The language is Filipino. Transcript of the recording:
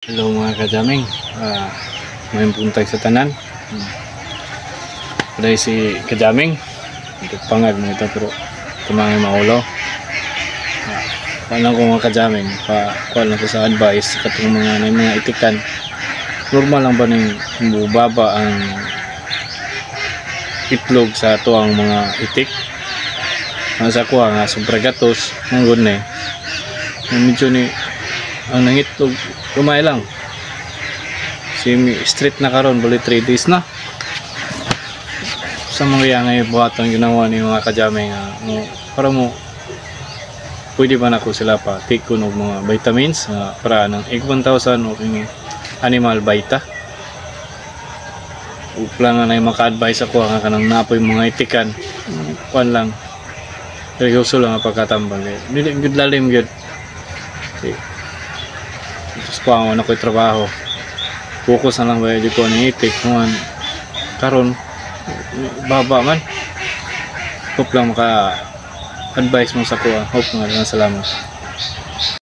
Hello mga kajaming, may puntay sa tanan. Dahil si kajaming ito pangag mo ito pero tumangin maulo. Paano ko mga kajaming kuha lang ko sa advice katong mga itikan. Normal lang ba ning bubaba ang itlog sa ato ang mga itik? Sa kuha nga sobra gatos ang gune medyo ni ang nangitlog lumay lang si street na karon bali 3 days na sa mga ngay buhatang ginawa ni mga kajamay nga para mo pwede ba na ko sila pa take ko ng mga vitamins para ng egg 1000 o animal vita upla nga na maka-advise ako nga kanang napoy mga itikan kuan lang seryoso lang ang pagkatambal dili gud lalim gud tapos ko ang ako'y trabaho focus na lang ba di ko ang itik karon baba man hope lang maka advice mo sa kuha hope nga lang salamat.